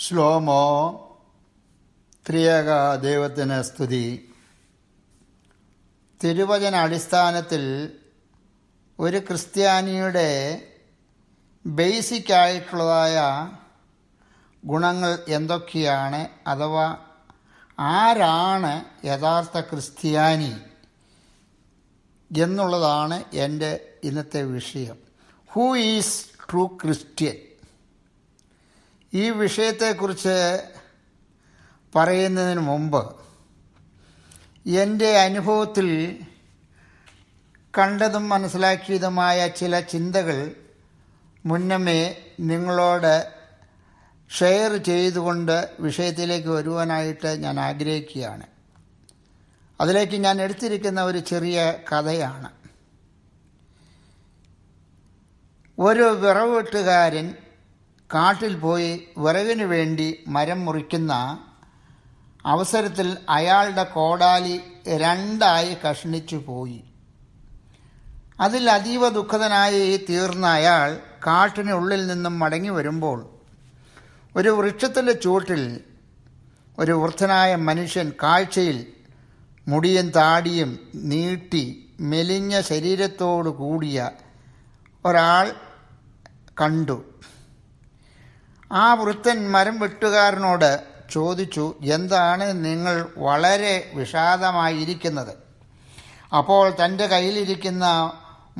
ശ്ലോമോ ത്രിയേക ദൈവത്തിന് സ്തുതി. തിരുവചന അടിസ്ഥാനത്തിൽ ഒരു ക്രിസ്ത്യാനിയുടെ ബേസിക്കായിട്ടുള്ളതായ ഗുണങ്ങൾ എന്തൊക്കെയാണ്, അഥവാ ആരാണ് യഥാർത്ഥ ക്രിസ്ത്യാനി എന്നുള്ളതാണ് എൻ്റെ ഇന്നത്തെ വിഷയം. Who is true Christian? ഈ വിഷയത്തെക്കുറിച്ച് പറയുന്നതിന് മുമ്പ് എൻ്റെ അനുഭവത്തിൽ കണ്ടതും മനസ്സിലാക്കിയതുമായ ചില ചിന്തകൾ മുന്നമേ നിങ്ങളോട് ഷെയർ ചെയ്തുകൊണ്ട് വിഷയത്തിലേക്ക് വരുവാനായിട്ട് ഞാൻ ആഗ്രഹിക്കുകയാണ്. അതിലേക്ക് ഞാൻ എടുത്തിരിക്കുന്ന ഒരു ചെറിയ കഥയാണ്. ഒരു വിറക് വെട്ടുകാരൻ കാട്ടിൽ പോയി വിറകിനു വേണ്ടി മരം മുറിക്കുന്ന അവസരത്തിൽ അയാളുടെ കോടാലി രണ്ടായി കഷ്ണിച്ചു പോയി. അതിൽ അതീവ ദുഃഖിതനായി തീർന്ന അയാൾ കാട്ടിനുള്ളിൽ നിന്നും മടങ്ങി വരുമ്പോൾ ഒരു വൃക്ഷത്തിൻ്റെ ചുവട്ടിൽ ഒരു വൃദ്ധനായ മനുഷ്യൻ, കാഴ്ചയിൽ മുടിയും താടിയും നീട്ടി മെലിഞ്ഞ ശരീരത്തോടു കൂടിയ ഒരാൾ കണ്ടു. ആ വൃദ്ധൻ മരം വെട്ടുകാരനോട് ചോദിച്ചു, എന്താണ് നിങ്ങൾ വളരെ വിഷാദമായിരിക്കുന്നത്? അപ്പോൾ തൻ്റെ കയ്യിലിരിക്കുന്ന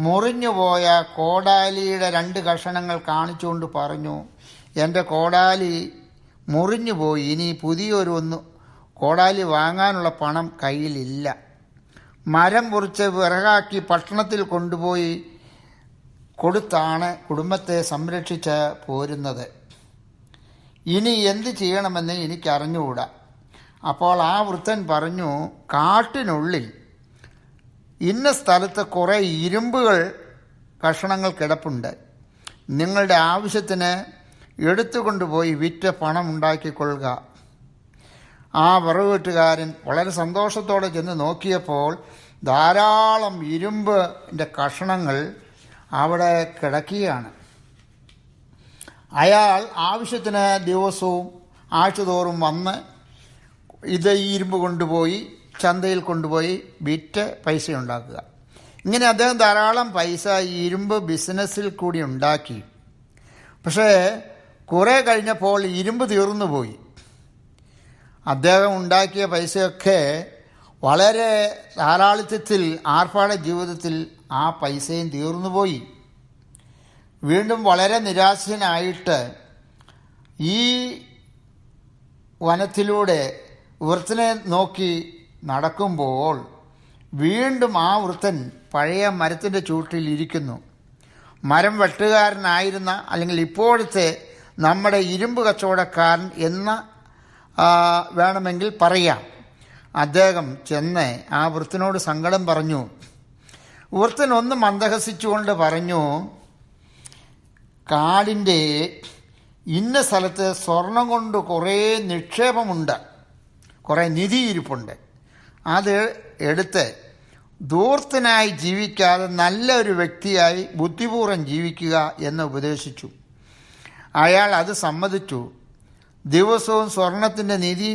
മുറിഞ്ഞുപോയ കോടാലിയുടെ 2 കഷണങ്ങൾ കാണിച്ചുകൊണ്ട് പറഞ്ഞു, എൻ്റെ കോടാലി മുറിഞ്ഞുപോയി, ഇനി പുതിയൊരു കോടാലി വാങ്ങാനുള്ള പണം കയ്യിലില്ല. മരം മുറിച്ച് വിറകാക്കി പട്ടണത്തിൽ കൊണ്ടുപോയി കൊടുത്താണ് കുടുംബത്തെ സംരക്ഷിച്ച് പോരുന്നത്. ഇനി എന്ത് ചെയ്യണമെന്ന് എനിക്കറിഞ്ഞുകൂടാ. അപ്പോൾ ആ വൃദ്ധൻ പറഞ്ഞു, കാട്ടിനുള്ളിൽ ഇന്ന സ്ഥലത്ത് കുറേ ഇരുമ്പുകൾ കഷണങ്ങൾ കിടപ്പുണ്ട്. നിങ്ങളുടെ ആവശ്യത്തിന് എടുത്തുകൊണ്ടുപോയി വിറ്റ് പണം ഉണ്ടാക്കിക്കൊള്ളുക. ആ വിറകുവെട്ടുകാരൻ വളരെ സന്തോഷത്തോടെ ചെന്ന് നോക്കിയപ്പോൾ ധാരാളം ഇരുമ്പിൻ്റെ കഷണങ്ങൾ അവിടെ കിടക്കുകയാണ്. അയാൾ ആവശ്യത്തിന് ദിവസവും ആഴ്ചതോറും വന്ന് ഈ ഇരുമ്പ് കൊണ്ടുപോയി ചന്തയിൽ കൊണ്ടുപോയി വിറ്റ് പൈസ ഉണ്ടാക്കുക. ഇങ്ങനെ അദ്ദേഹം ധാരാളം പൈസ ഈ ഇരുമ്പ് ബിസിനസ്സിൽ കൂടി ഉണ്ടാക്കി. പക്ഷേ കുറേ കഴിഞ്ഞപ്പോൾ ഇരുമ്പ് തീർന്നുപോയി. അദ്ദേഹം ഉണ്ടാക്കിയ പൈസയൊക്കെ വളരെ ധാരാളിത്തത്തിൽ ആർഭാട ജീവിതത്തിൽ ആ പൈസയും തീർന്നുപോയി. വീണ്ടും വളരെ നിരാശനായിട്ട് ഈ വനത്തിലൂടെ വൃദ്ധനെ നോക്കി നടക്കുമ്പോൾ വീണ്ടും ആ വൃദ്ധൻ പഴയ മരത്തിൻ്റെ ചൂട്ടിൽ ഇരിക്കുന്നു. മരം വെട്ടുകാരനായിരുന്ന, അല്ലെങ്കിൽ ഇപ്പോഴത്തെ നമ്മുടെ ഇരുമ്പ് കച്ചവടക്കാരൻ എന്ന് വേണമെങ്കിൽ പറയാം. അദ്ദേഹം ചെന്ന് ആ വൃദ്ധനോട് സങ്കടം പറഞ്ഞു. വൃദ്ധൻ ഒന്ന് മന്ദഹസിച്ചുകൊണ്ട് പറഞ്ഞു, കാടിൻ്റെ ഇന്ന സ്ഥലത്ത് സ്വർണം കൊണ്ട് കുറേ നിക്ഷേപമുണ്ട്, കുറേ നിധി ഇരിപ്പുണ്ട്. അത് എടുത്ത് ധൂർത്തനായി ജീവിക്കാതെ നല്ലൊരു വ്യക്തിയായി ബുദ്ധിപൂർവ്വം ജീവിക്കുക എന്ന് ഉപദേശിച്ചു. അയാൾ അത് സമ്മതിച്ചു. ദിവസവും സ്വർണത്തിൻ്റെ നിധി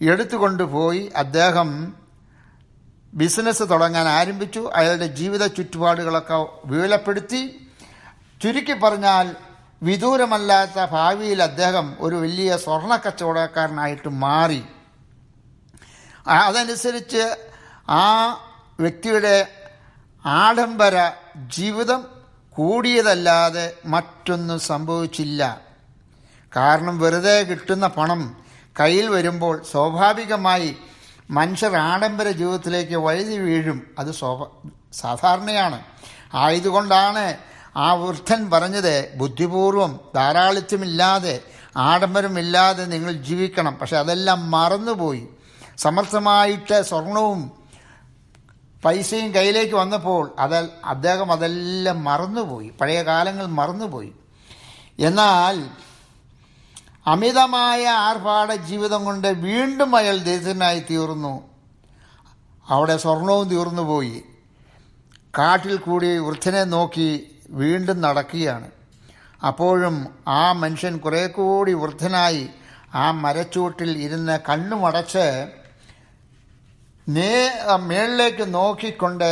എടുത്തുകൊണ്ടുപോയി അദ്ദേഹം ബിസിനസ് തുടങ്ങാൻ ആരംഭിച്ചു. അയാളുടെ ജീവിത ചുറ്റുപാടുകളൊക്കെ വിപുലപ്പെടുത്തി. ചുരുക്കി പറഞ്ഞാൽ വിദൂരമല്ലാത്ത ഭാവിയിൽ അദ്ദേഹം ഒരു വലിയ സ്വർണ്ണ കച്ചവടക്കാരനായിട്ട് മാറി. അതനുസരിച്ച് ആ വ്യക്തിയുടെ ആഡംബര ജീവിതം കൂടിയതല്ലാതെ മറ്റൊന്നും സംഭവിച്ചില്ല. കാരണം വെറുതെ കിട്ടുന്ന പണം കയ്യിൽ വരുമ്പോൾ സ്വാഭാവികമായി മനുഷ്യർ ആഡംബര ജീവിതത്തിലേക്ക് വഴുതി വീഴും. അത് സാധാരണയാണ്. ആയതുകൊണ്ടാണ് ആ വൃദ്ധൻ പറഞ്ഞത്, ബുദ്ധിപൂർവം ധാരാളിത്യമില്ലാതെ ആഡംബരമില്ലാതെ നിങ്ങൾ ജീവിക്കണം. പക്ഷെ അതെല്ലാം മറന്നുപോയി. സമർത്ഥമായിട്ട് സ്വർണവും പൈസയും കയ്യിലേക്ക് വന്നപ്പോൾ അദ്ദേഹം അതെല്ലാം മറന്നുപോയി, പഴയ കാലങ്ങൾ മറന്നുപോയി. എന്നാൽ അമിതമായ ആർഭാട ജീവിതം കൊണ്ട് വീണ്ടും അയാൾ ദരിദ്രനായി തീർന്നു. അവിടെ സ്വർണവും തീർന്നുപോയി. കാട്ടിൽ കൂടി വൃദ്ധനെ നോക്കി വീണ്ടും നടക്കുകയാണ്. അപ്പോഴും ആ മനുഷ്യൻ കുറെ കൂടി വൃദ്ധനായി ആ മരച്ചൂട്ടിൽ ഇരുന്ന് കണ്ണുമടച്ച് മേളിലേക്ക് നോക്കിക്കൊണ്ട്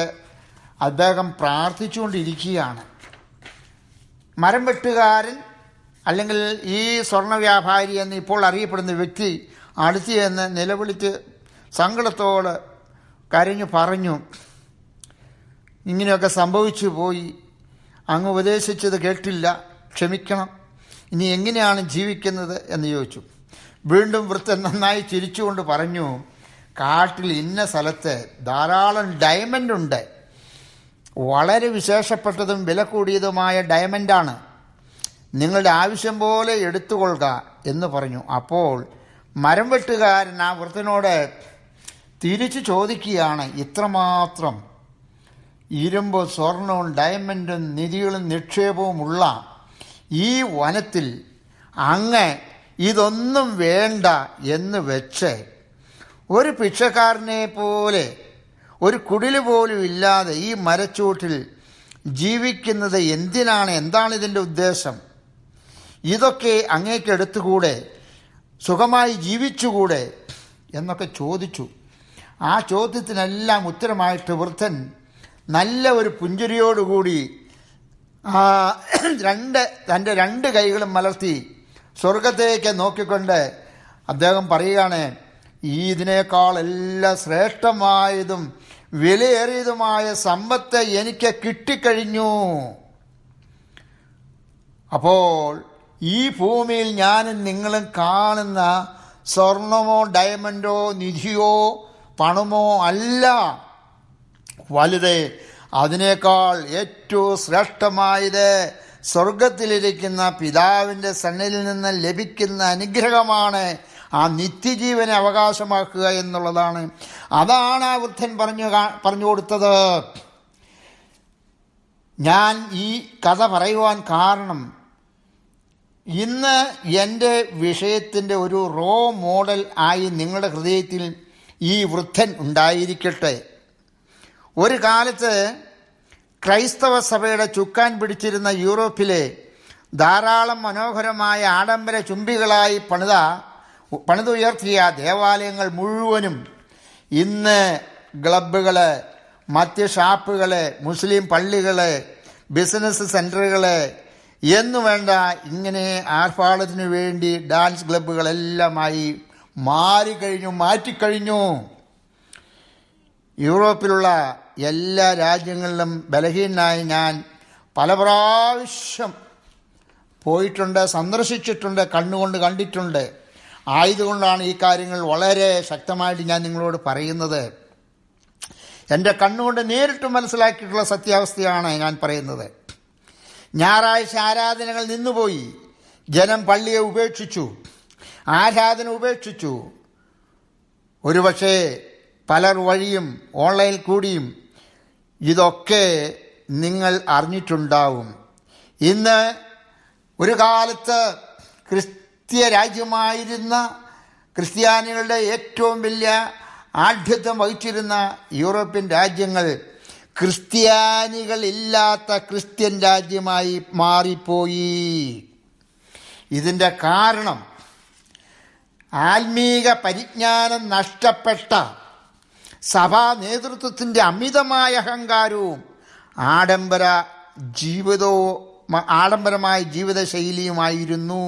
അദ്ദേഹം പ്രാർത്ഥിച്ചുകൊണ്ടിരിക്കുകയാണ്. മരം വെട്ടുകാരൻ അല്ലെങ്കിൽ ഈ സ്വർണ്ണ വ്യാപാരി എന്ന് ഇപ്പോൾ അറിയപ്പെടുന്ന വ്യക്തി അടുത്ത് ചെന്ന് നിലവിളിച്ച് സങ്കടത്തോട് കരഞ്ഞു പറഞ്ഞു, ഇങ്ങനെയൊക്കെ സംഭവിച്ചു പോയി, അങ്ങ് ഉപദേശിച്ചത് കേട്ടില്ല, ക്ഷമിക്കണം, ഇനി എങ്ങനെയാണ് ജീവിക്കുന്നത് എന്ന് ചോദിച്ചു. വീണ്ടും വൃദ്ധൻ നന്നായി ചിരിച്ചുകൊണ്ട് പറഞ്ഞു, കാട്ടിൽ ഇന്ന സ്ഥലത്ത് ധാരാളം ഡയമണ്ട് ഉണ്ട്, വളരെ വിശേഷപ്പെട്ടതും വില കൂടിയതുമായ ഡയമണ്ടാണ്, നിങ്ങളുടെ ആവശ്യം പോലെ എടുത്തുകൊള്ളുക എന്ന് പറഞ്ഞു. അപ്പോൾ മരം വെട്ടുകാരൻ ആ വൃദ്ധനോട് തിരിച്ചു ചോദിക്കുകയാണ്, ഇത്രമാത്രം ഇരുമ്പും സ്വർണവും ഡയമണ്ടും നിധികളും നിക്ഷേപവുമുള്ള ഈ വനത്തിൽ അങ്ങ് ഇതൊന്നും വേണ്ട എന്ന് വെച്ച് ഒരു ഭിക്ഷക്കാരനെ പോലെ ഒരു കുടില് പോലും ഇല്ലാതെ ഈ മരച്ചൂട്ടിൽ ജീവിക്കുന്നത് എന്തിനാണ്? എന്താണ് ഇതിൻ്റെ ഉദ്ദേശം? ഇതൊക്കെ അങ്ങേക്ക് എടുത്തുകൂടെ? സുഖമായി ജീവിച്ചുകൂടെ എന്നൊക്കെ ചോദിച്ചു. ആ ചോദ്യത്തിനെല്ലാം ഉത്തരമായിട്ട് വൃദ്ധൻ നല്ല ഒരു പുഞ്ചിരിയോടുകൂടി തൻ്റെ രണ്ട് കൈകളും മലർത്തി സ്വർഗത്തേക്ക് നോക്കിക്കൊണ്ട് അദ്ദേഹം പറയുകയാണ്, ഇതിനേക്കാൾ എല്ലാം ശ്രേഷ്ഠമായതും വിലയേറിയതുമായ സമ്പത്ത് എനിക്ക് കിട്ടിക്കഴിഞ്ഞു. അപ്പോൾ ഈ ഭൂമിയിൽ ഞാനും നിങ്ങളും കാണുന്ന സ്വർണമോ ഡയമണ്ടോ നിധിയോ പണമോ അല്ല വലുത്, അതിനേക്കാൾ ഏറ്റവും ശ്രേഷ്ഠമായത് സ്വർഗത്തിലിരിക്കുന്ന പിതാവിൻ്റെ സന്നിധിയിൽ നിന്ന് ലഭിക്കുന്ന അനുഗ്രഹമാണ്, ആ നിത്യജീവനെ അവകാശമാക്കുക എന്നുള്ളതാണ്. അതാണ് ആ വൃദ്ധൻ പറഞ്ഞു കൊടുത്തത്. ഞാൻ ഈ കഥ പറയുവാൻ കാരണം, ഇന്ന് എൻ്റെ വിഷയത്തിൻ്റെ ഒരു റോ മോഡൽ ആയി നിങ്ങളുടെ ഹൃദയത്തിൽ ഈ വൃദ്ധൻ ഉണ്ടായിരിക്കട്ടെ. ഒരു കാലത്ത് ക്രൈസ്തവ സഭയുടെ ചുക്കാൻ പിടിച്ചിരുന്ന യൂറോപ്പിലെ ധാരാളം മനോഹരമായ ആഡംബര ചുംബികളായി പണിതുയർത്തിയ ദേവാലയങ്ങൾ മുഴുവനും ഇന്ന് ക്ലബ്ബുകൾ, മറ്റ് ഷാപ്പുകൾ, മുസ്ലിം പള്ളികൾ, ബിസിനസ് സെൻ്ററുകൾ എന്നു വേണ്ട ഇങ്ങനെ ആർഭാടത്തിനു വേണ്ടി ഡാൻസ് ക്ലബ്ബുകളെല്ലാമായി മാറ്റിക്കഴിഞ്ഞു. യൂറോപ്പിലുള്ള എല്ലാ രാജ്യങ്ങളിലും ബലഹീനനായി ഞാൻ പല പ്രാവശ്യം പോയിട്ടുണ്ട്, സന്ദർശിച്ചിട്ടുണ്ട്, കണ്ണുകൊണ്ട് കണ്ടിട്ടുണ്ട്. ആയതുകൊണ്ടാണ് ഈ കാര്യങ്ങൾ വളരെ ശക്തമായിട്ട് ഞാൻ നിങ്ങളോട് പറയുന്നത്. എൻ്റെ കണ്ണുകൊണ്ട് നേരിട്ട് മനസ്സിലാക്കിയിട്ടുള്ള സത്യാവസ്ഥയാണ് ഞാൻ പറയുന്നത്. ഞായറാഴ്ച ആരാധനകൾ നിന്നുപോയി, ജനം പള്ളിയെ ഉപേക്ഷിച്ചു, ആരാധന ഉപേക്ഷിച്ചു. ഒരുപക്ഷെ പലർ വഴിയും ഓൺലൈനിൽ കൂടിയും ഇതൊക്കെ നിങ്ങൾ അറിഞ്ഞിട്ടുണ്ടാവും. ഇന്ന് ഒരു കാലത്ത് ക്രിസ്ത്യ രാജ്യമായിരുന്ന, ക്രിസ്ത്യാനികളുടെ ഏറ്റവും വലിയ ആഢ്യത്വം വഹിച്ചിരുന്ന യൂറോപ്യൻ രാജ്യങ്ങൾ ക്രിസ്ത്യാനികളില്ലാത്ത ക്രിസ്ത്യൻ രാജ്യമായി മാറിപ്പോയി. ഇതിൻ്റെ കാരണം ആത്മീക പരിജ്ഞാനം നഷ്ടപ്പെട്ട സഭാ നേതൃത്വത്തിൻ്റെ അമിതമായ അഹങ്കാരവും ആഡംബരമായ ജീവിതശൈലിയുമായിരുന്നു.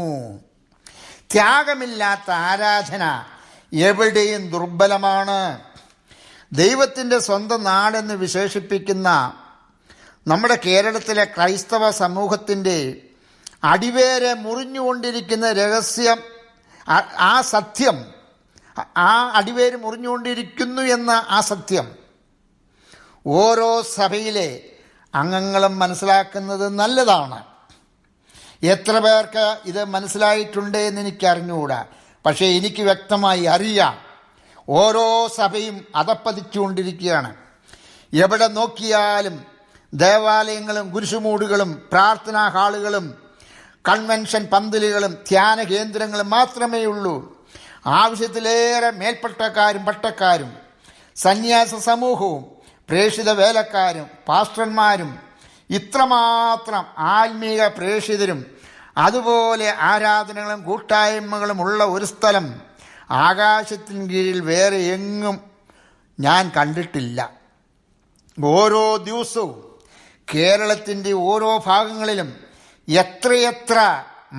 ത്യാഗമില്ലാത്ത ആരാധന എവിടെയും ദുർബലമാണ്. ദൈവത്തിൻ്റെ സ്വന്തം നാടെന്ന് വിശേഷിപ്പിക്കുന്ന നമ്മുടെ കേരളത്തിലെ ക്രൈസ്തവ സമൂഹത്തിൻ്റെ അടിവേരെ മുറിഞ്ഞുകൊണ്ടിരിക്കുന്ന രഹസ്യം, ആ സത്യം, ആ അടിവേര് മുറിഞ്ഞുകൊണ്ടിരിക്കുന്നു എന്ന ആ സത്യം ഓരോ സഭയിലെ അംഗങ്ങളും മനസ്സിലാക്കുന്നത് നല്ലതാണ്. എത്ര പേർക്ക് ഇത് മനസ്സിലായിട്ടുണ്ട് എന്ന് എനിക്കറിഞ്ഞുകൂടാ. പക്ഷേ എനിക്ക് വ്യക്തമായി അറിയാം, ഓരോ സഭയും അധപ്പതിച്ചുകൊണ്ടിരിക്കുകയാണ്. എവിടെ നോക്കിയാലും ദേവാലയങ്ങളും കുരിശുമൂടുകളും പ്രാർത്ഥനാ ഹാളുകളും കൺവെൻഷൻ പന്തലുകളും ധ്യാന കേന്ദ്രങ്ങളും മാത്രമേ ഉള്ളൂ. ആവശ്യത്തിലേറെ മേൽപ്പട്ടക്കാരും പട്ടക്കാരും സന്യാസ സമൂഹവും പ്രേക്ഷിത വേലക്കാരും പാസ്റ്റർമാരും ഇത്രമാത്രം ആത്മീക പ്രേക്ഷിതരും അതുപോലെ ആരാധനകളും കൂട്ടായ്മകളും ഉള്ള ഒരു സ്ഥലം ആകാശത്തിന് കീഴിൽ വേറെ എങ്ങും ഞാൻ കണ്ടിട്ടില്ല. ഓരോ ദിവസവും കേരളത്തിൻ്റെ ഓരോ ഭാഗങ്ങളിലും എത്രയെത്ര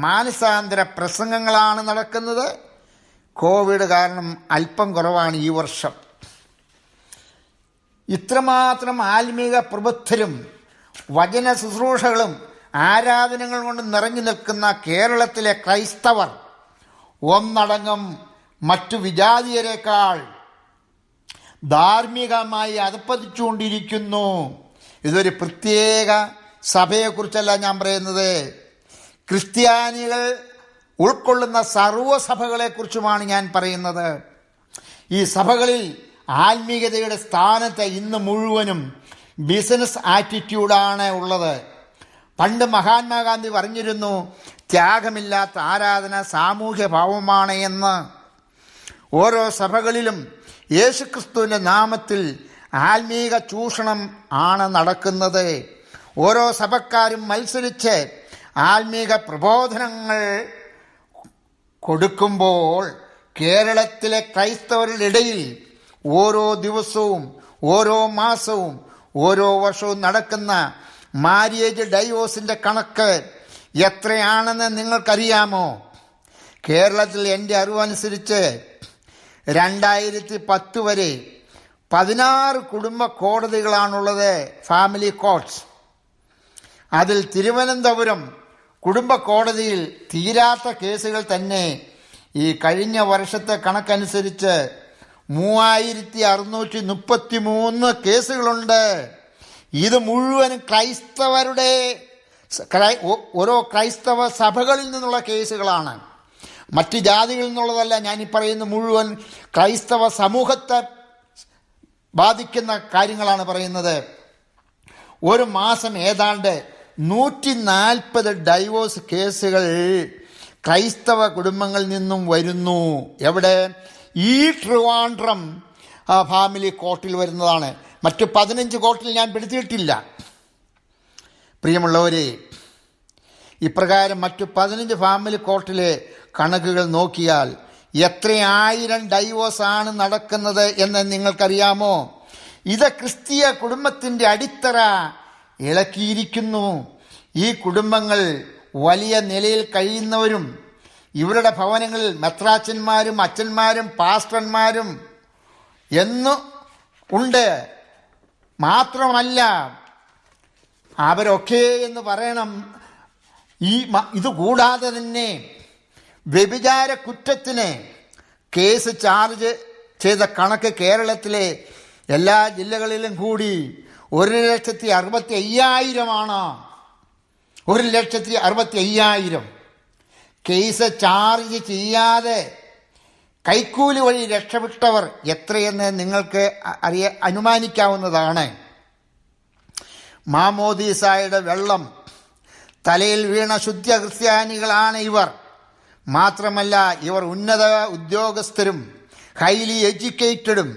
മാനസാന്തര പ്രസംഗങ്ങളാണ് നടക്കുന്നത്. കോവിഡ് കാരണം അല്പം കുറവാണ് ഈ വർഷം. ഇത്രമാത്രം ആത്മീക പ്രബുദ്ധരും വചന ശുശ്രൂഷകളും ആരാധനകൾ കൊണ്ട് നിറഞ്ഞു നിൽക്കുന്ന കേരളത്തിലെ ക്രൈസ്തവർ ഒന്നടങ്കം മറ്റു വിജാതീയരെക്കാൾ ധാർമ്മികമായി അധപ്പതിച്ചുകൊണ്ടിരിക്കുന്നു. ഇതൊരു പ്രത്യേക സഭയെക്കുറിച്ചല്ല ഞാൻ പറയുന്നത്, ക്രിസ്ത്യാനികൾ ഉൾക്കൊള്ളുന്ന സർവ്വസഭകളെക്കുറിച്ചുമാണ് ഞാൻ പറയുന്നത്. ഈ സഭകളിൽ ആത്മീയതയുടെ സ്ഥാനത്ത് ഇന്ന് മുഴുവനും ബിസിനസ് ആറ്റിറ്റ്യൂഡാണ് ഉള്ളത്. പണ്ട് മഹാത്മാഗാന്ധി പറഞ്ഞിരുന്നു, ത്യാഗമില്ലാത്ത ആരാധന സാമൂഹ്യ ഭാവമാണ് എന്ന്. ഓരോ സഭകളിലും യേശുക്രിസ്തുവിൻ്റെ നാമത്തിൽ ആത്മീക ചൂഷണം ആണ് നടക്കുന്നത്. ഓരോ സഭക്കാരും മത്സരിച്ച് ആത്മീക പ്രബോധനങ്ങൾ കൊടുക്കുമ്പോൾ കേരളത്തിലെ ക്രൈസ്തവരുടെ ഇടയിൽ ഓരോ ദിവസവും ഓരോ മാസവും ഓരോ വർഷവും നടക്കുന്ന മാര്യേജ് ഡൈവോഴ്സിൻ്റെ കണക്ക് എത്രയാണെന്ന് നിങ്ങൾക്കറിയാമോ? കേരളത്തിൽ എൻ്റെ അറിവനുസരിച്ച് 2010 വരെ 16 കുടുംബ കോടതികളാണുള്ളത്, ഫാമിലി കോർട്ട്സ്. അതിൽ തിരുവനന്തപുരം കുടുംബ കോടതിയിൽ തീരാത്ത കേസുകൾ തന്നെ ഈ കഴിഞ്ഞ വർഷത്തെ കണക്കനുസരിച്ച് 3633 കേസുകളുണ്ട്. ഇത് മുഴുവൻ ക്രൈസ്തവരുടെ ഓരോ ക്രൈസ്തവ സഭകളിൽ നിന്നുള്ള കേസുകളാണ്, മറ്റ് ജാതികളിൽ നിന്നുള്ളതല്ല. ഞാനീ പറയുന്ന മുഴുവൻ ക്രൈസ്തവ സമൂഹത്തെ ബാധിക്കുന്ന കാര്യങ്ങളാണ് പറയുന്നത്. ഒരു മാസം ഏതാണ്ട് 140 ഡൈവോഴ്സ് കേസുകൾ ക്രൈസ്തവ കുടുംബങ്ങളിൽ നിന്നും വരുന്നു. എവിടെ? ഈ ട്രിവാൻഡ്രം ഫാമിലി കോർട്ടിൽ വരുന്നതാണ്. മറ്റു 15 കോർട്ടിൽ ഞാൻ പെടുത്തിയിട്ടില്ല. പ്രിയമുള്ളവരെ, ഇപ്രകാരം മറ്റു 15 ഫാമിലി കോർട്ടിലെ കണക്കുകൾ നോക്കിയാൽ എത്രയായിരം ഡൈവോഴ്സാണ് നടക്കുന്നത് എന്ന് നിങ്ങൾക്കറിയാമോ? ഇത് ക്രിസ്തീയ കുടുംബത്തിൻ്റെ അടിത്തറ ഇളക്കിയിരിക്കുന്നു. ഈ കുടുംബങ്ങൾ വലിയ നിലയിൽ കഴിയുന്നവരും ഇവരുടെ ഭവനങ്ങളിൽ മെത്രാച്ചന്മാരും അച്ഛന്മാരും പാസ്റ്റർമാരും എന്നു ഉണ്ട്. മാത്രമല്ല, അവരൊക്കെ എന്ന് പറയണം, ഇതുകൂടാതെ തന്നെ വ്യഭിചാര കുറ്റത്തിന് കേസ് ചാർജ് ചെയ്ത കണക്ക് കേരളത്തിലെ എല്ലാ ജില്ലകളിലും കൂടി 1,65,000 1,65,000 കേസ് ചാർജ് ചെയ്യാതെ കൈക്കൂലി വഴി രക്ഷപ്പെട്ടവർ എത്രയെന്ന് നിങ്ങൾക്ക് അനുമാനിക്കാവുന്നതാണ്. മാമോദീസായുടെ വെള്ളം തലയിൽ വീണ ശുദ്ധ ക്രിസ്ത്യാനികളാണ് ഇവർ. മാത്രമല്ല, ഇവർ ഉന്നത ഉദ്യോഗസ്ഥരും ഹൈലി എഡ്യൂക്കേറ്റഡും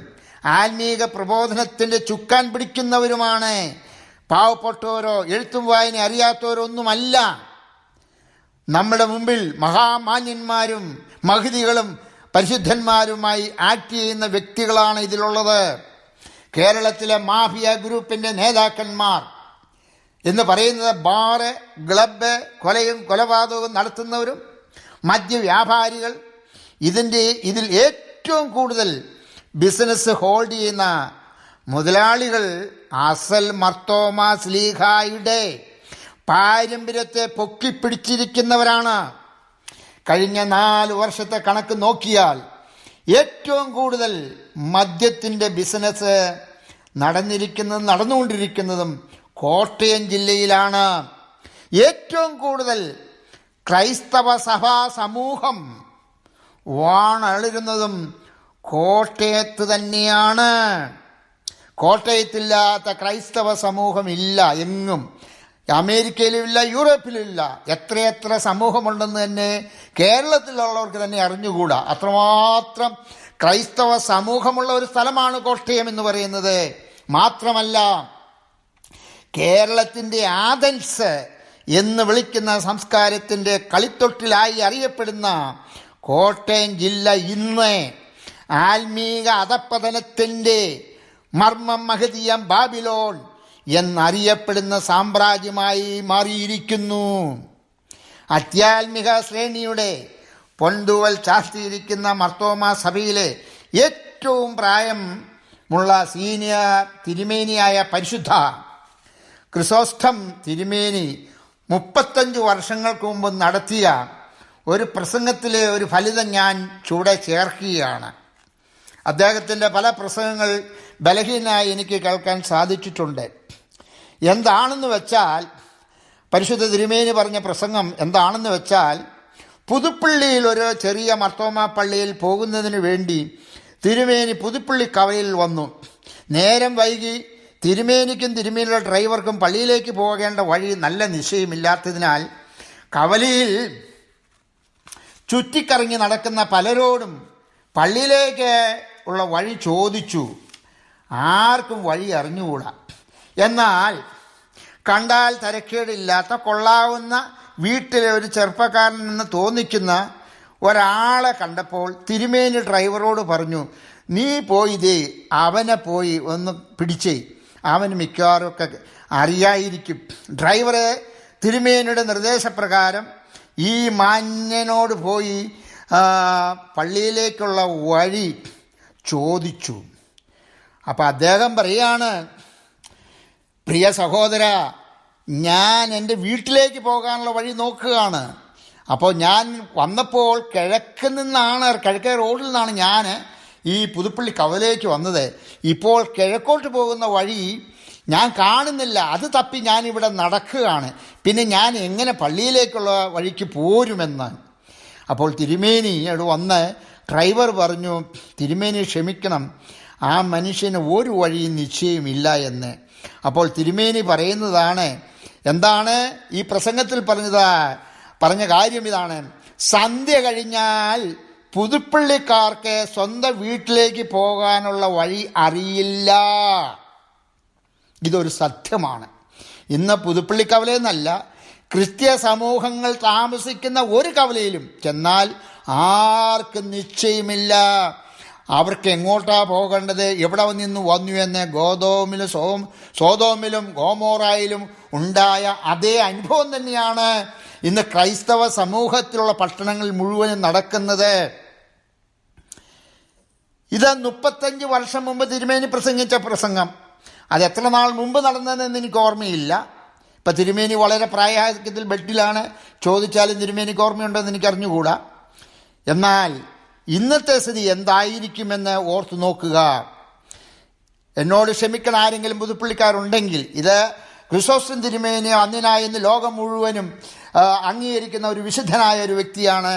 ആത്മീക പ്രബോധനത്തിൻ്റെ ചുക്കാൻ പിടിക്കുന്നവരുമാണ്. പാവപ്പെട്ടവരോ എഴുത്തും വായന അറിയാത്തവരൊന്നുമല്ല. നമ്മുടെ മുമ്പിൽ മഹാമാന്യന്മാരും മഹതികളും പരിശുദ്ധന്മാരുമായി ആക്ട് ചെയ്യുന്ന വ്യക്തികളാണ് ഇതിലുള്ളത്. കേരളത്തിലെ മാഫിയ ഗ്രൂപ്പിൻ്റെ നേതാക്കന്മാർ എന്ന് പറയുന്നത് ബാറ്, ക്ലബ്ബ്, കൊലയും കൊലപാതകവും നടത്തുന്നവരും മദ്യവ്യാപാരികൾ, ഇതിൽ ഏറ്റവും കൂടുതൽ ബിസിനസ് ഹോൾഡ് ചെയ്യുന്ന മുതലാളികൾ അസൽ മർത്തോമാ ശ്ലീഹായുടെ പാരമ്പര്യത്തെ പൊക്കിപ്പിടിച്ചിരിക്കുന്നവരാണ്. കഴിഞ്ഞ 4 വർഷത്തെ കണക്ക് നോക്കിയാൽ ഏറ്റവും കൂടുതൽ മദ്യത്തിൻ്റെ ബിസിനസ് നടന്നുകൊണ്ടിരിക്കുന്നതും കോട്ടയം ജില്ലയിലാണ്. ഏറ്റവും കൂടുതൽ ക്രൈസ്തവ സഭാ സമൂഹം വാണളിരുന്നതും കോട്ടയത്ത് തന്നെയാണ്. കോട്ടയത്തില്ലാത്ത ക്രൈസ്തവ സമൂഹം ഇല്ല എങ്ങും. അമേരിക്കയിലുമില്ല, യൂറോപ്പിലുമില്ല. എത്രയെത്ര സമൂഹമുണ്ടെന്ന് തന്നെ കേരളത്തിലുള്ളവർക്ക് തന്നെ അറിഞ്ഞുകൂടാ. അത്രമാത്രം ക്രൈസ്തവ സമൂഹമുള്ള ഒരു സ്ഥലമാണ് കോട്ടയം എന്ന് പറയുന്നത്. മാത്രമല്ല, കേരളത്തിൻ്റെ ആഥൻസ് എന്ന് വിളിക്കുന്ന സംസ്കാരത്തിൻ്റെ കളിത്തൊട്ടിലായി അറിയപ്പെടുന്ന കോട്ടയം ജില്ല ഇന്ന് ആത്മീക അധപ്പതനത്തിൻ്റെ മർമ്മം മഹദീയം ബാബിലോൺ എന്നറിയപ്പെടുന്ന സാമ്രാജ്യമായി മാറിയിരിക്കുന്നു. അത്യാത്മിക ശ്രേണിയുടെ പൊൻതൂവൽ ചാർത്തിയിരിക്കുന്ന മർത്തോമാ സഭയിലെ ഏറ്റവും പ്രായമുള്ള സീനിയർ തിരുമേനിയായ പരിശുദ്ധ ക്രിസോസ്റ്റം തിരുമേനി 35 വർഷങ്ങൾക്ക് മുമ്പ് നടത്തിയ ഒരു പ്രസംഗത്തിലെ ഒരു ഫലിതം ഞാൻ ചൂടെ ചേർക്കുകയാണ്. അദ്ദേഹത്തിൻ്റെ പല പ്രസംഗങ്ങൾ ബലഹീനായി എനിക്ക് കേൾക്കാൻ സാധിച്ചിട്ടുണ്ട്. എന്താണെന്ന് വെച്ചാൽ, പരിശുദ്ധ തിരുമേനി പറഞ്ഞ പ്രസംഗം എന്താണെന്ന് വെച്ചാൽ, പുതുപ്പള്ളിയിൽ ഒരു ചെറിയ മർത്തോമാ പള്ളിയിൽ പോകുന്നതിന് വേണ്ടി തിരുമേനി പുതുപ്പള്ളി കവലയിൽ വന്നു. നേരം വൈകി തിരുമേനിക്കും തിരുമേനിയുടെ ഡ്രൈവർക്കും പള്ളിയിലേക്ക് പോകേണ്ട വഴി നല്ല നിശ്ചയമില്ലാത്തതിനാൽ കവലയിൽ ചുറ്റിക്കറങ്ങി നടക്കുന്ന പലരോടും പള്ളിയിലേക്ക് ഉള്ള വഴി ചോദിച്ചു. ആർക്കും വഴി അറിഞ്ഞുകൂടാ. എന്നാൽ കണ്ടാൽ തരക്കേടില്ലാത്ത കൊള്ളാവുന്ന വീട്ടിലെ ഒരു ചെറുപ്പക്കാരനെന്ന് തോന്നിക്കുന്ന ഒരാളെ കണ്ടപ്പോൾ തിരുമേനി ഡ്രൈവറോട് പറഞ്ഞു, നീ പോയി അവനെ പോയി ഒന്ന് പിടിച്ചേ, അവന് മിക്കവാറും ഒക്കെ അറിയായിരിക്കും. ഡ്രൈവറെ തിരുമേനിയുടെ നിർദ്ദേശപ്രകാരം ഈ മാന്യനോട് പോയി പള്ളിയിലേക്കുള്ള വഴി ചോദിച്ചു. അപ്പം അദ്ദേഹം പറയാണ്, പ്രിയ സഹോദര, ഞാൻ എൻ്റെ വീട്ടിലേക്ക് പോകാനുള്ള വഴി നോക്കുകയാണ്. അപ്പോൾ ഞാൻ വന്നപ്പോൾ കിഴക്കേ റോഡിൽ നിന്നാണ് ഞാൻ ഈ പുതുപ്പള്ളി കവലയിലേക്ക് വന്നത്. ഇപ്പോൾ കിഴക്കോട്ട് പോകുന്ന വഴി ഞാൻ കാണുന്നില്ല, അത് തപ്പി ഞാനിവിടെ നടക്കുകയാണ്. പിന്നെ ഞാൻ എങ്ങനെ പള്ളിയിലേക്കുള്ള വഴിക്ക് പോരുമെന്ന്. അപ്പോൾ തിരുമേനിയോട് വന്ന് ഡ്രൈവർ പറഞ്ഞു, തിരുമേനി ക്ഷമിക്കണം, ആ മനുഷ്യന് ഒരു വഴിയും നിശ്ചയമില്ല എന്ന്. അപ്പോൾ തിരുമേനി പറയുന്നതാണ്, എന്താണ് ഈ പ്രസംഗത്തിൽ പറഞ്ഞ കാര്യം ഇതാണ്: സന്ധ്യ കഴിഞ്ഞാൽ പുതുപ്പള്ളിക്കാർക്ക് സ്വന്തം വീട്ടിലേക്ക് പോകാനുള്ള വഴി അറിയില്ല. ഇതൊരു സത്യമാണ്. ഇന്ന് പുതുപ്പള്ളി കവലയെന്നല്ല, ക്രിസ്ത്യ സമൂഹങ്ങൾ താമസിക്കുന്ന ഒരു കവലയിലും ചെന്നാൽ ആർക്കും നിശ്ചയമില്ല അവർക്ക് എങ്ങോട്ടാ പോകേണ്ടത്, എവിടെ നിന്ന് വന്നു എന്ന്. സോതോമിലും ഗോമോറായിലും ഉണ്ടായ അതേ അനുഭവം തന്നെയാണ് ഇന്ന് ക്രൈസ്തവ സമൂഹത്തിലുള്ള പട്ടണങ്ങളിൽ മുഴുവനും നടക്കുന്നത്. ഇത് 35 വർഷം മുമ്പ് തിരുമേനി പ്രസംഗിച്ച പ്രസംഗം. അത് എത്ര നാൾ മുമ്പ് നടന്നതെന്ന് എനിക്ക് ഓർമ്മയില്ല. ഇപ്പം തിരുമേനി വളരെ പ്രായാധിക്യത്തിൽ ബെഡിലാണ്. ചോദിച്ചാലും തിരുമേനിക്ക് ഓർമ്മയുണ്ടെന്ന് എനിക്ക് അറിഞ്ഞുകൂടാ. എന്നാൽ ഇന്നത്തെ സ്ഥിതി എന്തായിരിക്കുമെന്ന് ഓർത്തു നോക്കുക. എന്നോട് ക്ഷമിക്കണം ആരെങ്കിലും പുതുപ്പള്ളിക്കാരുണ്ടെങ്കിൽ. ഇത് ക്രിസോസ്റ്റം തിരുമേനി അന്യനായ ഇന്ന് ലോകം മുഴുവനും അംഗീകരിക്കുന്ന ഒരു വിശുദ്ധനായ ഒരു വ്യക്തിയാണ്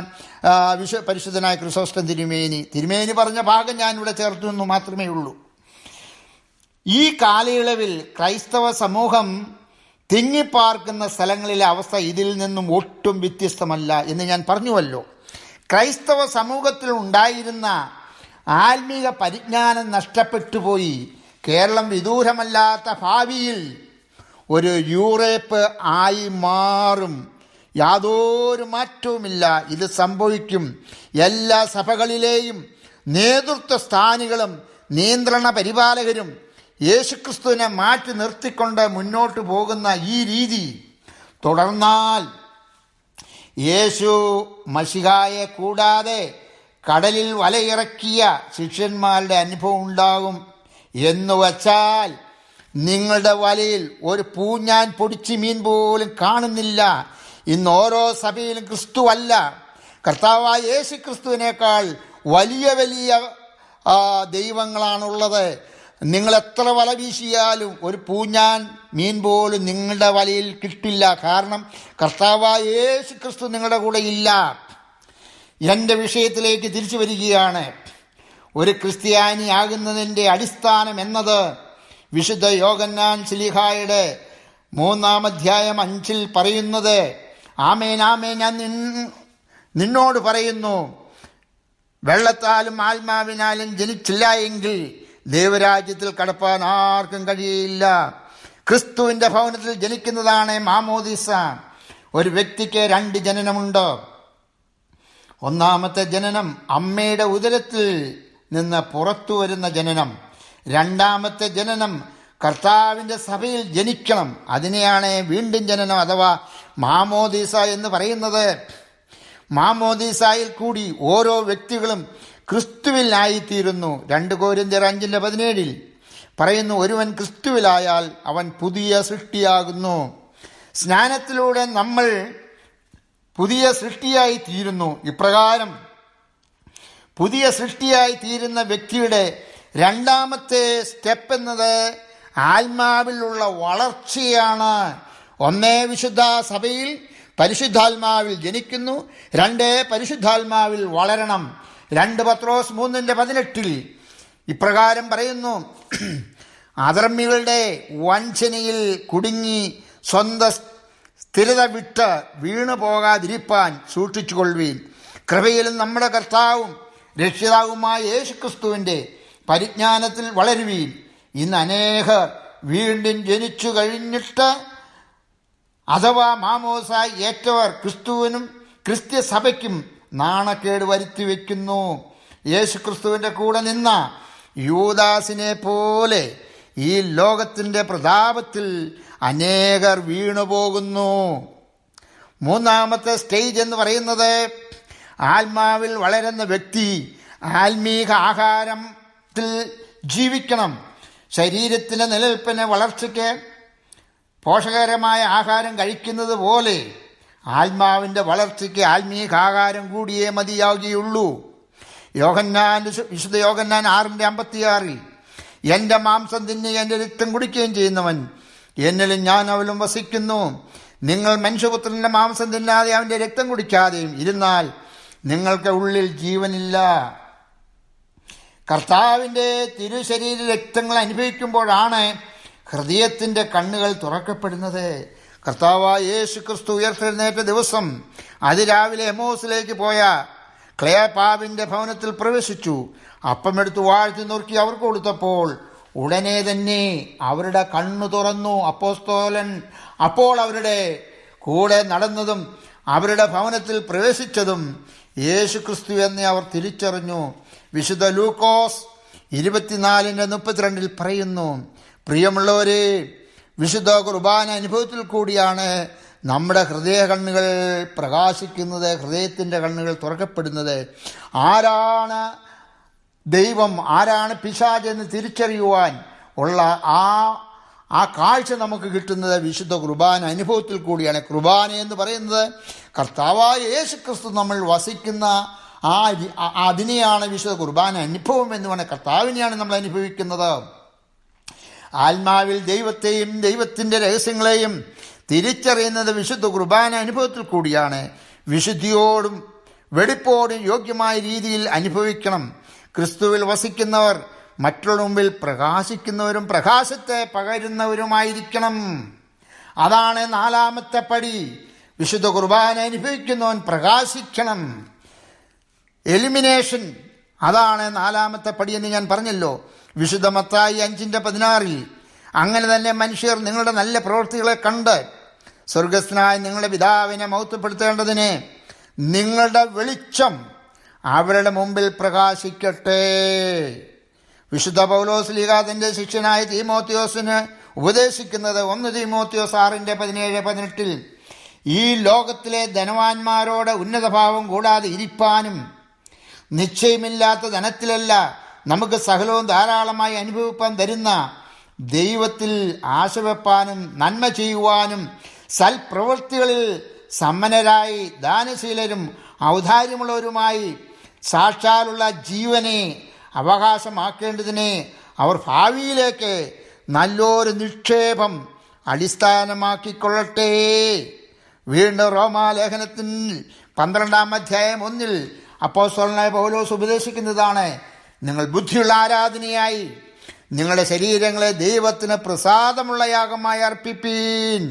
പരിശുദ്ധനായ ക്രിസോസ്റ്റം തിരുമേനി. തിരുമേനി പറഞ്ഞ ഭാഗം ഞാനിവിടെ ചേർത്തു എന്ന് മാത്രമേ ഉള്ളൂ. ഈ കാലയളവിൽ ക്രൈസ്തവ സമൂഹം തിങ്ങിപ്പാർക്കുന്ന സ്ഥലങ്ങളിലെ അവസ്ഥ ഇതിൽ നിന്നും ഒട്ടും വ്യത്യസ്തമല്ല എന്ന് ഞാൻ പറഞ്ഞുവല്ലോ. ക്രൈസ്തവ സമൂഹത്തിൽ ഉണ്ടായിരുന്ന ആത്മീക പരിജ്ഞാനം നഷ്ടപ്പെട്ടു പോയി. കേരളം വിദൂരമല്ലാത്ത ഭാവിയിൽ ഒരു യൂറോപ്പ് ആയി മാറും. യാതൊരു മാറ്റവുമില്ല. ഇത് സംഭവിക്കും. എല്ലാ സഭകളിലെയും നേതൃത്വ സ്ഥാനികളും നിയന്ത്രണ പരിപാലകരും യേശുക്രിസ്തുവിനെ മാറ്റി നിർത്തിക്കൊണ്ട് മുന്നോട്ട് പോകുന്ന ഈ രീതി തുടർന്നാൽ യേശു മശിഹായെ കൂടാതെ കടലിൽ വലയിറക്കിയ ശിഷ്യന്മാരുടെ അനുഭവം ഉണ്ടാകും. എന്ന് വച്ചാൽ നിങ്ങളുടെ വലയിൽ ഒരു പൂഞ്ഞാൻ പൊടിച്ച് മീൻ പോലും കാണുന്നില്ല. ഇന്ന് ഓരോ സഭയിലും ക്രിസ്തു അല്ല, കർത്താവായ യേശു ക്രിസ്തുവിനേക്കാൾ വലിയ വലിയ ദൈവങ്ങളാണുള്ളത്. നിങ്ങൾ എത്ര വല വീശിയാലും ഒരു പൂഞ്ഞാൻ മീൻ പോലും നിങ്ങളുടെ വലയിൽ കിട്ടില്ല. കാരണം കർത്താവായ യേശു ക്രിസ്തു നിങ്ങളുടെ കൂടെ ഇല്ല. എൻ്റെ വിഷയത്തിലേക്ക് തിരിച്ചു വരികയാണ്. ഒരു ക്രിസ്ത്യാനി ആകുന്നതിൻ്റെ അടിസ്ഥാനം എന്നത് വിശുദ്ധ യോഹന്നാൻ ശ്ലീഹായുടെ 3-ാം അധ്യായം 5 പറയുന്നത്, ആമേൻ ആമേൻ ഞാൻ നിന്നോട് പറയുന്നു, വെള്ളത്താലും ആത്മാവിനാലും ജനിച്ചില്ല എങ്കിൽ ദൈവരാജ്യത്തിൽ കടപ്പാൻ ആർക്കും കഴിയില്ല. ക്രിസ്തുവിൻ്റെ ഭവനത്തിൽ ജനിക്കുന്നതാണ് മാമോദീസ. ഒരു വ്യക്തിക്ക് 2 ജനനമുണ്ട്. ഒന്നാമത്തെ ജനനം അമ്മയുടെ ഉദരത്തിൽ നിന്ന് പുറത്തു വരുന്ന ജനനം. രണ്ടാമത്തെ ജനനം കർത്താവിൻ്റെ സഭയിൽ ജനിക്കണം. അതിനെയാണ് വീണ്ടും ജനനം അഥവാ മാമോദീസ എന്ന് പറയുന്നത്. മാമോദീസായിൽ കൂടി ഓരോ വ്യക്തികളും ക്രിസ്തുവിൽ ആയിത്തീരുന്നു. 2 കൊരിന്ത്യർ 5:17 പറയുന്നു, ഒരുവൻ ക്രിസ്തുവിലായാൽ അവൻ പുതിയ സൃഷ്ടിയാകുന്നു. സ്നാനത്തിലൂടെ നമ്മൾ പുതിയ സൃഷ്ടിയായി തീരുന്നു. ഇപ്രകാരം പുതിയ സൃഷ്ടിയായി തീരുന്ന വ്യക്തിയുടെ രണ്ടാമത്തെ സ്റ്റെപ്പ് എന്നത് ആത്മാവിലുള്ള വളർച്ചയാണ്. 1 വിശുദ്ധ സഭയിൽ പരിശുദ്ധാത്മാവിൽ ജനിക്കുന്നു, 2 പരിശുദ്ധാത്മാവിൽ വളരണം. 2 പത്രോസ് 3:18 ഇപ്രകാരം പറയുന്നു, അധർമ്മികളുടെ വഞ്ചനയിൽ കുടുങ്ങി സ്വന്തം സ്ഥിരത വിട്ട് വീണു പോകാതിരിപ്പാൻ സൂക്ഷിച്ചുകൊള്ളുവീൻ. കൃപയിലും നമ്മുടെ കർത്താവും രക്ഷിതാവുമായ യേശുക്രിസ്തുവിൻ്റെ പരിജ്ഞാനത്തിൽ വളരുവീൻ. ഇന്ന് അനേകർ വീണ്ടും ജനിച്ചു കഴിഞ്ഞിട്ട് അഥവാ മാമോസായി ഏറ്റവർ ക്രിസ്തുവിനും ക്രിസ്ത്യ സഭയ്ക്കും നാണക്കേട് വരുത്തി വയ്ക്കുന്നു. യേശുക്രിസ്തുവിൻ്റെ കൂടെ നിന്ന യൂദാസിനെ പോലെ ഈ ലോകത്തിൻ്റെ പ്രതാപത്തിൽ അനേകർ വീണുപോകുന്നു. മൂന്നാമത്തെ സ്റ്റേജ് എന്ന് പറയുന്നത് ആത്മാവിൽ വളരുന്ന വ്യക്തി ആത്മീക ആഹാരത്തിൽ ജീവിക്കണം. ശരീരത്തിൻ്റെ നിലനിൽപ്പിന് വളർച്ചയ്ക്ക് പോഷകരമായ ആഹാരം കഴിക്കുന്നത് പോലെ ആത്മാവിൻ്റെ വളർച്ചയ്ക്ക് ആത്മീക ആഹാരം കൂടിയേ മതിയാകുകയുള്ളൂ. വിശുദ്ധ യോഹന്നാൻ 6:56 എൻ്റെ മാംസം തിന്നുകയും എൻ്റെ രക്തം കുടിക്കുകയും ചെയ്യുന്നവൻ എന്നിലും ഞാൻ അവലും വസിക്കുന്നു. നിങ്ങൾ മനുഷ്യപുത്രൻ്റെ മാംസം തിന്നാതെ അവൻ്റെ രക്തം കുടിക്കാതെയും ഇരുന്നാൽ നിങ്ങൾക്ക് ഉള്ളിൽ ജീവനില്ല. കർത്താവിൻ്റെ തിരുശരീര രക്തങ്ങൾ അനുഭവിക്കുമ്പോഴാണ് ഹൃദയത്തിൻ്റെ കണ്ണുകൾ തുറക്കപ്പെടുന്നത്. കർത്താവായ യേശു ക്രിസ്തു ഉയർത്തെഴുന്നേറ്റ ദിവസം അതിരാവിലെ എമ്മോസിലേക്ക് പോയ ക്ലെയോപ്പാവിൻ്റെ ഭവനത്തിൽ പ്രവേശിച്ചു. അപ്പമെടുത്ത് വാഴ്ത്തി നുറുക്കി അവർക്ക് കൊടുത്തപ്പോൾ ഉടനെ തന്നെ അവരുടെ കണ്ണു തുറന്നു. അപ്പോസ്തലൻ അപ്പോൾ അവരുടെ കൂടെ നടന്നതും അവരുടെ ഭവനത്തിൽ പ്രവേശിച്ചതും യേശു ക്രിസ്തു എന്ന് അവർ തിരിച്ചറിഞ്ഞു. വിശുദ്ധ ലൂക്കോസ് 24:32 പറയുന്നു, പ്രിയമുള്ളവരെ, വിശുദ്ധ കുർബാന അനുഭവത്തിൽ കൂടിയാണ് നമ്മുടെ ഹൃദയ കണ്ണുകൾ പ്രകാശിക്കുന്നത്, ഹൃദയത്തിൻ്റെ കണ്ണുകൾ തുറക്കപ്പെടുന്നത്. ആരാണ് ദൈവം, ആരാണ് പിശാചെന്ന് തിരിച്ചറിയുവാൻ ഉള്ള ആ കാഴ്ച നമുക്ക് കിട്ടുന്നത് വിശുദ്ധ കുർബാന അനുഭവത്തിൽ കൂടിയാണ്. കുർബാന എന്ന് പറയുന്നത് കർത്താവായ യേശു ക്രിസ്തു നമ്മൾ വസിക്കുന്ന അതിനെയാണ് വിശുദ്ധ കുർബാന അനുഭവം എന്ന് പറഞ്ഞാൽ കർത്താവിനെയാണ് നമ്മൾ അനുഭവിക്കുന്നത്. ആത്മാവിൽ ദൈവത്തെയും ദൈവത്തിൻ്റെ രഹസ്യങ്ങളെയും തിരിച്ചറിയുന്നത് വിശുദ്ധ കുർബാന അനുഭവത്തിൽ കൂടിയാണ്. വിശുദ്ധിയോടും വെടിപ്പോടും യോഗ്യമായ രീതിയിൽ അനുഭവിക്കണം. ക്രിസ്തുവിൽ വസിക്കുന്നവർ മറ്റുള്ള മുമ്പിൽ പ്രകാശിക്കുന്നവരും പ്രകാശത്തെ പകരുന്നവരുമായിരിക്കണം. അതാണ് 4ാമത്തെ പടി. വിശുദ്ധ കുർബാന അനുഭവിക്കുന്നവൻ പ്രകാശിക്കണം. എലിമിനേഷൻ, അതാണ് 4ാമത്തെ പടി എന്ന് ഞാൻ പറഞ്ഞല്ലോ. വിശുദ്ധ മത്തായി 5:16 അങ്ങനെ തന്നെ മനുഷ്യർ നിങ്ങളുടെ നല്ല പ്രവൃത്തികളെ കണ്ട് സ്വർഗസ്ഥനായ നിങ്ങളുടെ പിതാവിനെ മഹത്വപ്പെടുത്തേണ്ടതിന് നിങ്ങളുടെ വെളിച്ചം അവരുടെ മുമ്പിൽ പ്രകാശിക്കട്ടെ. വിശുദ്ധ പൗലോസ് ലീഗ തൻ്റെ ശിഷ്യനായ തീമോത്തിയോസിന് ഉപദേശിക്കുന്നത് 1 തീമോത്തിയോസ് 6:17-18 ഈ ലോകത്തിലെ ധനവാന്മാരോട് ഉന്നതഭാവം കൂടാതെ ഇരിപ്പാനും നിശ്ചയമില്ലാത്ത ധനത്തിലല്ല നമുക്ക് സകലവും ധാരാളമായി അനുഭവിപ്പാൻ തരുന്ന ദൈവത്തിൽ ആശവെപ്പാനും നന്മ ചെയ്യുവാനും സൽപ്രവൃത്തികളിൽ സമ്പന്നരായി ദാനശീലരും ഔദാര്യമുള്ളവരുമായി സാക്ഷാലുള്ള ജീവനെ അവകാശമാക്കേണ്ടതിന് അവർ ഭാവിയിലേക്ക് നല്ലൊരു നിക്ഷേപം അടിസ്ഥാനമാക്കിക്കൊള്ളട്ടെ. വീണ്ടും റോമാലേഖനത്തിൽ 12-1 അപ്പോസ്തലനായ പൗലോസ് ഉപദേശിക്കുന്നതാണ്, നിങ്ങൾ ബുദ്ധിയുള്ള ആരാധനയായി നിങ്ങളുടെ ശരീരങ്ങളെ ദൈവത്തിന് പ്രസാദമുള്ള യാഗമായി അർപ്പിപ്പീൻ.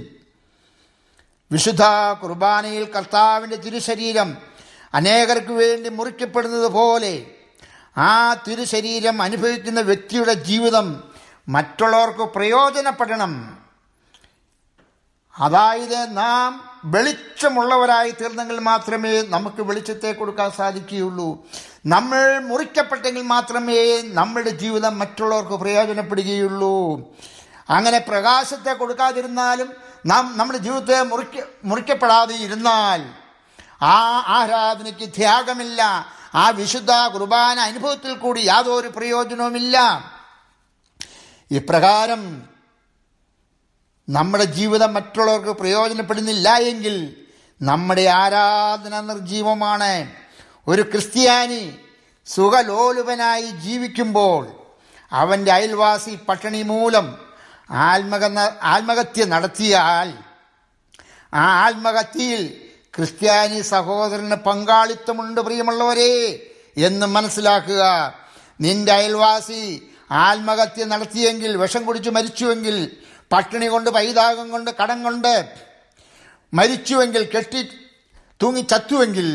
വിശുദ്ധ കുർബാനയിൽ കർത്താവിൻ്റെ തിരുശരീരം അനേകർക്ക് വേണ്ടി മുറിക്കപ്പെടുന്നത് പോലെ ആ തിരുശരീരം അനുഭവിക്കുന്ന വ്യക്തിയുടെ ജീവിതം മറ്റുള്ളവർക്ക് പ്രയോജനപ്പെടണം. അതായത് നാം വെളിച്ചമുള്ളവരായി തീർന്നെങ്കിൽ മാത്രമേ നമുക്ക് വെളിച്ചത്തെ കൊടുക്കാൻ സാധിക്കുകയുള്ളൂ. നമ്മൾ മുറിക്കപ്പെട്ടെങ്കിൽ മാത്രമേ നമ്മുടെ ജീവിതം മറ്റുള്ളവർക്ക് പ്രയോജനപ്പെടുകയുള്ളൂ. അങ്ങനെ പ്രകാശത്തെ കൊടുക്കാതിരുന്നാലും നമ്മുടെ ജീവിതത്തെ മുറിക്കപ്പെടാതെ ഇരുന്നാൽ ആ ആരാധനയ്ക്ക് ത്യാഗമില്ല. ആ വിശുദ്ധ കുർബാന അനുഭവത്തിൽ കൂടി യാതൊരു പ്രയോജനവുമില്ല. ഇപ്രകാരം നമ്മുടെ ജീവിതം മറ്റുള്ളവർക്ക് പ്രയോജനപ്പെടുന്നില്ല എങ്കിൽ നമ്മുടെ ആരാധന നിർജീവമാണ്. ഒരു ക്രിസ്ത്യാനി സുഖലോലുപനായി ജീവിക്കുമ്പോൾ അവൻ്റെ അയൽവാസി പട്ടിണി മൂലം ആത്മഹത്യ നടത്തിയാൽ ആ ആത്മഹത്യയിൽ ക്രിസ്ത്യാനി സഹോദരന് പങ്കാളിത്തമുണ്ട്. പ്രിയമുള്ളവരെ, എന്ന് മനസ്സിലാക്കുക. നിന്റെ അയൽവാസി ആത്മഹത്യ നടത്തിയെങ്കിൽ, വിഷം കുടിച്ച് മരിച്ചുവെങ്കിൽ, പട്ടിണി കൊണ്ട്, പൈതാകം കൊണ്ട്, കടം കൊണ്ട് മരിച്ചുവെങ്കിൽ, തൂങ്ങി ചത്തുവെങ്കിൽ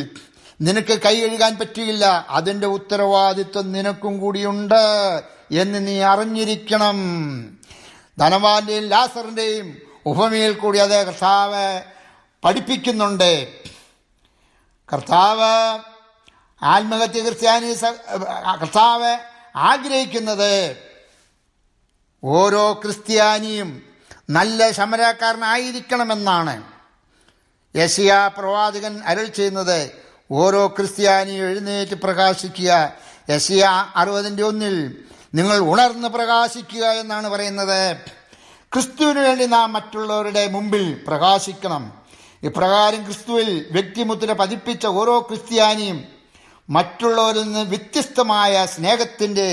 നിനക്ക് കൈ കഴുകാൻ പറ്റുകയില്ല. അതിൻ്റെ ഉത്തരവാദിത്വം നിനക്കും കൂടിയുണ്ട് എന്ന് നീ അറിഞ്ഞിരിക്കണം. ധനവാന്റെയും ലാസറിൻ്റെയും ഉപമയിൽ കൂടി അത് കർത്താവ് പഠിപ്പിക്കുന്നുണ്ട്. കർത്താവ് കർത്താവ് ആഗ്രഹിക്കുന്നത് ഓരോ ക്രിസ്ത്യാനിയും നല്ല ശമരക്കാരനായിരിക്കണമെന്നാണ്. യെശയ്യാ പ്രവാചകൻ അരുൾ ചെയ്യുന്നത്, ഓരോ ക്രിസ്ത്യാനിയും എഴുന്നേറ്റ് പ്രകാശിക്കുക. യെശയ്യാ 60:1 നിങ്ങൾ ഉണർന്ന് പ്രകാശിക്കുക എന്നാണ് പറയുന്നത്. ക്രിസ്തുവിന് വേണ്ടി നാം മറ്റുള്ളവരുടെ മുമ്പിൽ പ്രകാശിക്കണം. ഇപ്രകാരം ക്രിസ്തുവിൽ വ്യക്തിമുദ്ര പതിപ്പിച്ച ഓരോ ക്രിസ്ത്യാനിയും മറ്റുള്ളവരിൽ നിന്ന് വ്യത്യസ്തമായ സ്നേഹത്തിൻ്റെ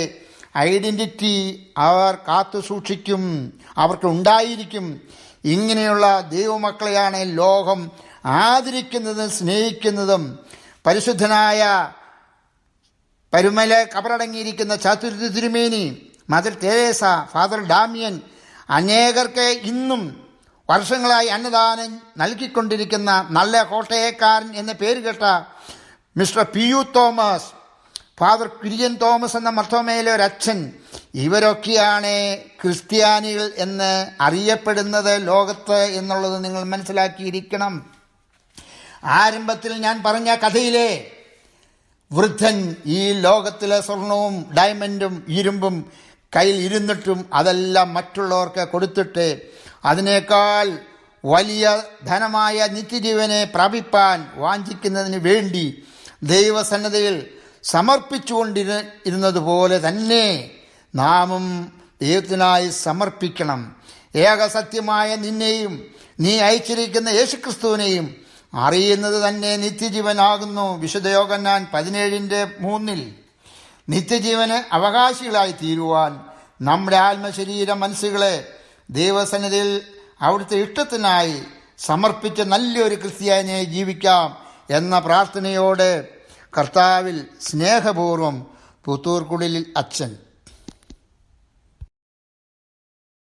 ഐഡൻറ്റിറ്റി അവർ കാത്തു സൂക്ഷിക്കും, അവർക്ക് ഉണ്ടായിരിക്കും. ഇങ്ങനെയുള്ള ദൈവമക്കളെയാണ് ലോകം ആദരിക്കുന്നതും സ്നേഹിക്കുന്നതും. പരിശുദ്ധനായ പരുമല കബറടങ്ങിയിരിക്കുന്ന ചാതുര്യ തിരുമേനി, മദർ തെരേസ, ഫാദർ ഡാമിയൻ, അനേകർക്ക് ഇന്നും വർഷങ്ങളായി അന്നദാനം നൽകിക്കൊണ്ടിരിക്കുന്ന നല്ല കോട്ടയക്കാരൻ എന്ന പേര് കേട്ട mister P U. Thomas, father Kurian Thomas എന്ന മർത്തോമയിലെ ഒരച്ഛൻ, ഇവരൊക്കെയാണ് ക്രിസ്ത്യാനികൾ എന്ന് അറിയപ്പെടുന്നത് ലോകത്ത് എന്നുള്ളത് നിങ്ങൾ മനസ്സിലാക്കിയിരിക്കണം. ആരംഭത്തിൽ ഞാൻ പറഞ്ഞ കഥയിലെ വൃദ്ധൻ ഈ ലോകത്തിലെ സ്വർണവും ഡയമണ്ടും ഇരുമ്പും കയ്യിൽ ഇരുന്നിട്ടും അതെല്ലാം മറ്റുള്ളവർക്ക് കൊടുത്തിട്ട് അതിനേക്കാൾ വലിയ ധനമായ നിത്യജീവനെ പ്രാപിപ്പാൻ വാഞ്ചിക്കുന്നതിന് വേണ്ടി ദൈവസന്നദ്ധയിൽ സമർപ്പിച്ചുകൊണ്ടിരുന്നതുപോലെ തന്നെ നാമും ദൈവത്തിനായി സമർപ്പിക്കണം. ഏകസത്യമായ നിന്നെയും നീ അയച്ചിരിക്കുന്ന യേശുക്രിസ്തുവിനെയും അറിയുന്നത് തന്നെ നിത്യജീവനാകുന്നു. വിശുദ്ധ യോഹന്നാൻ 17:3 നിത്യജീവന് അവകാശികളായി തീരുവാൻ നമ്മുടെ ആത്മശരീര മനസ്സുകളെ ദൈവസന്നിധിയിൽ അവിടുത്തെ ഇഷ്ടത്തിനായി സമർപ്പിച്ച് നല്ലൊരു ക്രിസ്ത്യാനിയായി ജീവിക്കാം എന്ന പ്രാർത്ഥനയോടെ കർത്താവിൽ സ്നേഹപൂർവം പുത്തൂർക്കുടിലിൽ അച്ഛൻ.